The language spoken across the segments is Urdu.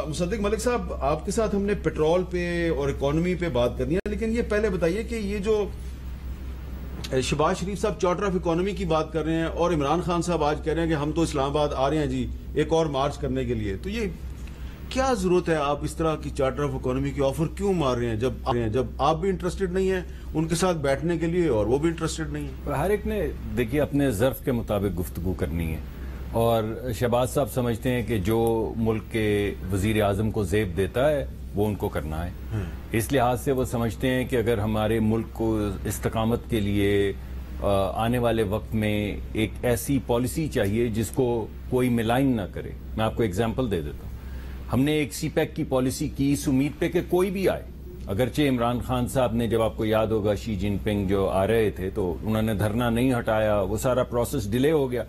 مصدق ملک صاحب، آپ کے ساتھ ہم نے پیٹرول پہ اور اکانومی پہ بات کرنی ہے، لیکن یہ پہلے بتائیے کہ یہ جو شہباز شریف صاحب چارٹر آف اکانومی کی بات کر رہے ہیں اور عمران خان صاحب آج کہہ رہے ہیں کہ ہم تو اسلام آباد آ رہے ہیں جی ایک اور مارچ کرنے کے لیے، تو یہ کیا ضرورت ہے؟ آپ اس طرح کی چارٹر آف اکانومی کی آفر کیوں مار رہے ہیں جب آپ بھی انٹرسٹڈ نہیں ہیں ان کے ساتھ بیٹھنے کے لیے اور وہ بھی انٹرسٹڈ نہیں ہیں؟ ہر ایک نے دیکھیے اپنے ظرف کے مطابق گفتگو کرنی ہے، اور شہباز صاحب سمجھتے ہیں کہ جو ملک کے وزیر اعظم کو زیب دیتا ہے وہ ان کو کرنا ہے، اس لحاظ سے وہ سمجھتے ہیں کہ اگر ہمارے ملک کو استقامت کے لیے آنے والے وقت میں ایک ایسی پالیسی چاہیے جس کو کوئی ملائن نہ کرے۔ میں آپ کو ایگزامپل دے دیتا ہوں، ہم نے ایک سی پیک کی پالیسی کی اس امید پہ کہ کوئی بھی آئے، اگرچہ عمران خان صاحب نے، جب آپ کو یاد ہوگا شی جن پنگ جو آ رہے تھے تو انہوں نے دھرنا نہیں ہٹایا، وہ سارا پروسیس ڈیلے ہو گیا،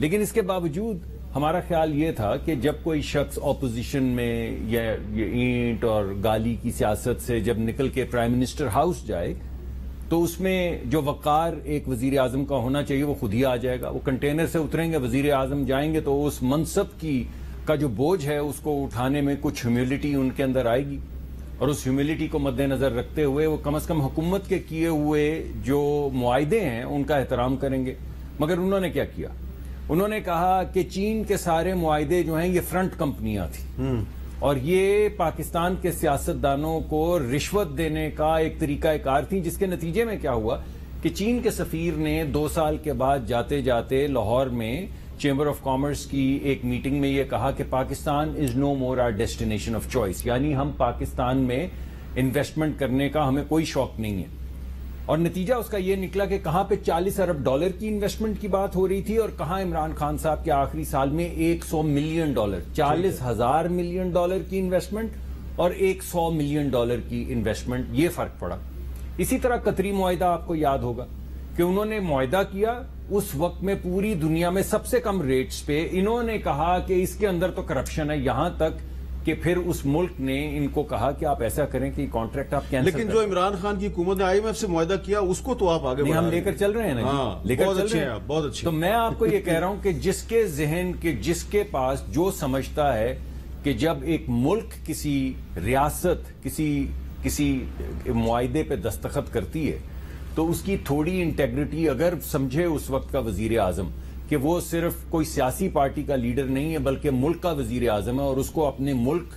لیکن اس کے باوجود ہمارا خیال یہ تھا کہ جب کوئی شخص اپوزیشن میں یا اینٹ اور گالی کی سیاست سے جب نکل کے پرائم منسٹر ہاؤس جائے تو اس میں جو وقار ایک وزیر اعظم کا ہونا چاہیے وہ خود ہی آ جائے گا۔ وہ کنٹینر سے اتریں گے، وزیر اعظم جائیں گے تو اس منصب کا جو بوجھ ہے اس کو اٹھانے میں کچھ ہیوملٹی ان کے اندر آئے گی، اور اس ہیوملٹی کو مد نظر رکھتے ہوئے وہ کم از کم حکومت کے کیے ہوئے جو معاہدے ہیں ان کا احترام کریں گے۔ مگر انہوں نے کیا کیا؟ انہوں نے کہا کہ چین کے سارے معاہدے جو ہیں یہ فرنٹ کمپنیاں تھیں اور یہ پاکستان کے سیاستدانوں کو رشوت دینے کا ایک طریقہ کار تھی، جس کے نتیجے میں کیا ہوا کہ چین کے سفیر نے 2 سال کے بعد جاتے جاتے لاہور میں چیمبر آف کامرس کی ایک میٹنگ میں یہ کہا کہ پاکستان از نو مور آر ڈیسٹینیشن آف چوائس، یعنی ہم پاکستان میں انویسٹمنٹ کرنے کا ہمیں کوئی شوق نہیں ہے۔ اور نتیجہ اس کا یہ نکلا کہ کہاں پہ $40 ارب کی انویسٹمنٹ کی بات ہو رہی تھی اور کہاں عمران خان صاحب کے آخری سال میں $100 ملین، $40,000 ملین کی انویسٹمنٹ اور $100 ملین کی انویسٹمنٹ، یہ فرق پڑا۔ اسی طرح قطری معاہدہ آپ کو یاد ہوگا کہ انہوں نے معاہدہ کیا اس وقت میں پوری دنیا میں سب سے کم ریٹس پہ، انہوں نے کہا کہ اس کے اندر تو کرپشن ہے، یہاں تک کہ پھر اس ملک نے ان کو کہا کہ آپ ایسا کریں کہ کانٹریکٹ آپ کینسل کریں۔ لیکن جو عمران خان کی حکومت نے IMF سے معاہدہ کیا اس کو تو آپ آگے بڑھا رہے ہیں۔ ہم لے کر چل رہے ہیں نا، لے کر چل رہے ہیں، بہت اچھے۔ تو میں آپ کو یہ کہہ رہا ہوں کہ جس کے ذہن کے جس کے پاس جو سمجھتا ہے کہ جب ایک ملک کسی ریاست کسی معاہدے پہ دستخط کرتی ہے تو اس کی تھوڑی انٹیگریٹی اگر سمجھے اس وقت کا وزیر اعظم کہ وہ صرف کوئی سیاسی پارٹی کا لیڈر نہیں ہے بلکہ ملک کا وزیر اعظم ہے، اور اس کو اپنے ملک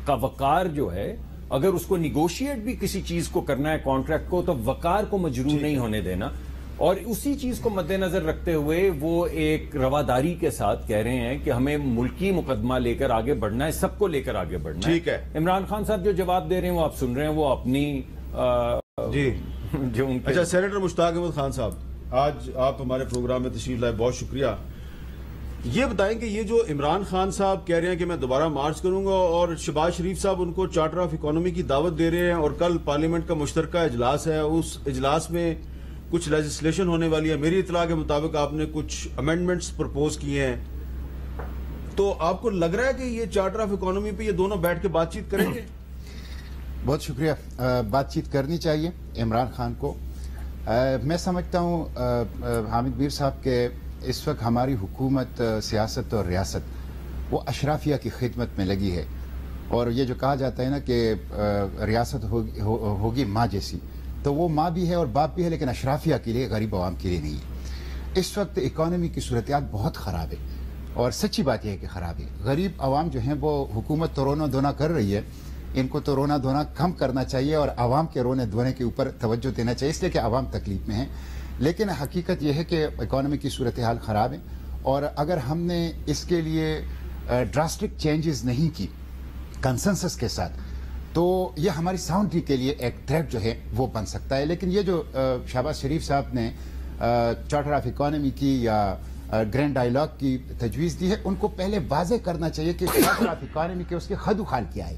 کا وقار جو ہے، اگر اس کو نیگوشیٹ بھی کسی چیز کو کرنا ہے کانٹریکٹ کو، تو وقار کو مجروح نہیں ہونے دینا، اور اسی چیز کو مد نظر رکھتے ہوئے وہ ایک رواداری کے ساتھ کہہ رہے ہیں کہ ہمیں ملکی مقدمہ لے کر آگے بڑھنا ہے، سب کو لے کر آگے بڑھنا ہے۔ ٹھیک ہے، عمران خان صاحب جو جواب دے رہے ہیں وہ آپ سن رہے ہیں، وہ اپنی جی جو ان اچھا، سینیٹر مشتاق احمد خان صاحب، آج آپ ہمارے پروگرام میں تشریف لائے، بہت شکریہ۔ یہ بتائیں کہ یہ جو عمران خان صاحب کہہ رہے ہیں کہ میں دوبارہ مارچ کروں گا اور شہباز شریف صاحب ان کو چارٹر آف اکانومی کی دعوت دے رہے ہیں، اور کل پارلیمنٹ کا مشترکہ اجلاس ہے، اس اجلاس میں کچھ لیجسلیشن ہونے والی ہے، میری اطلاع کے مطابق آپ نے کچھ امینڈمنٹس پرپوز کیے ہیں، تو آپ کو لگ رہا ہے کہ یہ چارٹر آف اکانومی پہ یہ دونوں بیٹھ کے بات چیت کریں گے؟ بہت شکریہ۔ بات چیت کرنی چاہیے عمران خان کو۔ میں سمجھتا ہوں حامد میر صاحب کے اس وقت ہماری حکومت، سیاست اور ریاست وہ اشرافیہ کی خدمت میں لگی ہے، اور یہ جو کہا جاتا ہے نا کہ ریاست ہوگی ماں جیسی، تو وہ ماں بھی ہے اور باپ بھی ہے، لیکن اشرافیہ کے لیے، غریب عوام کے لیے نہیں ہے۔ اس وقت اکانومی کی صورتحال بہت خراب ہے، اور سچی بات یہ ہے کہ خراب ہے۔ غریب عوام جو ہیں وہ حکومت تو رونا دھونا کر رہی ہے، ان کو تو رونا دھونا کم کرنا چاہیے اور عوام کے رونے دھونے کے اوپر توجہ دینا چاہیے، اس لیے کہ عوام تکلیف میں ہیں۔ لیکن حقیقت یہ ہے کہ اکانومی کی صورتحال خراب ہے، اور اگر ہم نے اس کے لیے ڈراسٹک چینجز نہیں کی کنسنسس کے ساتھ، تو یہ ہماری ساؤنڈری کے لیے ایک تھریٹ جو ہے وہ بن سکتا ہے۔ لیکن یہ جو شہباز شریف صاحب نے چارٹر آف اکانومی کی یا گرینڈ ڈائیلاگ کی تجویز دی ہے، ان کو پہلے واضح کرنا چاہیے کہ چارٹر آف اکانومی کے اس کے خد و خال کیا ہے۔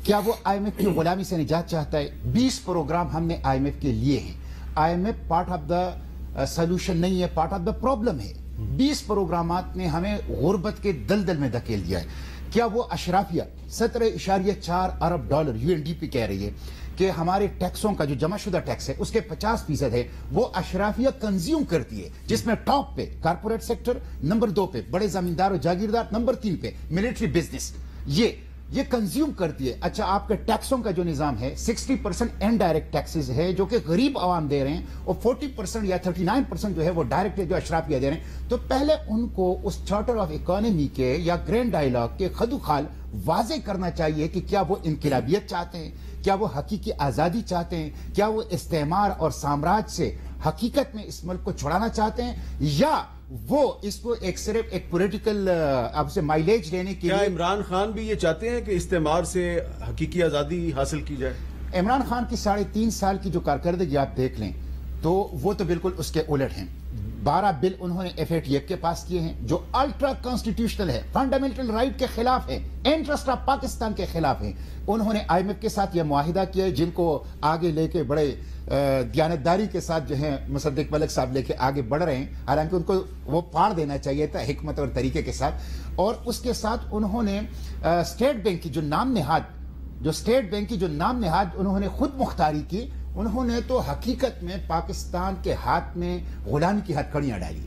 کیا وہ IMF کی غلامی سے نجات چاہتا ہے؟ 20 پروگرام ہم نے IMF کے لیے ہیں۔ IMF part of the solution نہیں ہے، پارٹ آف دا پرابلم ہے۔ 20 پروگرامات نے ہمیں غربت کے دلدل میں دھکیل دیا ہے۔ کیا وہ اشرافیہ 17.4 ارب ڈالر UNDP کہہ رہی ہے کہ ہمارے ٹیکسوں کا جو جمع شدہ ٹیکس ہے اس کے 50% ہے، وہ اشرافیہ کنزیوم کرتی ہے، جس میں ٹاپ پہ کارپوریٹ سیکٹر، نمبر 2 پہ بڑے زمیندار و جاگیردار، نمبر 3 پہ ملٹری بزنس۔ یہ کنزیوم کرتی ہے. اچھا آپ کے ٹیکسوں کا جو نظام ہے 60% انڈائریکٹ ٹیکسز ہے جو کہ غریب عوام دے رہے ہیں اور 40% یا 39% جو ہے وہ ڈائریکٹ جو اشرافیہ دے رہے ہیں. تو پہلے ان کو اس چارٹر آف اکانومی کے یا گرینڈ ڈائیلاگ کے خدوخال واضح کرنا چاہیے کہ کیا وہ انقلابیت چاہتے ہیں, کیا وہ حقیقی آزادی چاہتے ہیں, کیا وہ استعمار اور سامراج سے حقیقت میں اس ملک کو چھڑانا چاہتے ہیں, یا وہ اس کو صرف ایک پولیٹیکل اب سے مائلیج لینے کے کیا لیے. عمران خان بھی یہ چاہتے ہیں کہ استعمار سے حقیقی آزادی حاصل کی جائے؟ عمران خان کی 3.5 سال کی جو کارکردگی آپ دیکھ لیں تو وہ تو بالکل اس کے الٹ ہیں. 12 بل انہوں نے FATF کے پاس کیے ہیں جو الٹرا کانسٹیٹیوشنل ہے, فنڈامنٹل رائٹ کے خلاف ہے, انٹرسٹ آف پاکستان کے خلاف ہے. انہوں نے IMF کے ساتھ یہ معاہدہ کیا ہے جن کو آگے لے کے بڑے دیانتداری کے ساتھ جو ہے مصدق ملک صاحب لے کے آگے بڑھ رہے ہیں, حالانکہ ان کو وہ پاڑ دینا چاہیے تھا حکمت اور طریقے کے ساتھ. اور اس کے ساتھ انہوں نے اسٹیٹ بینک کی جو نام نہاد انہوں نے خود مختاری کی, انہوں نے تو حقیقت میں پاکستان کے ہاتھ میں غلامی کی ہتھکڑیاں ڈالی.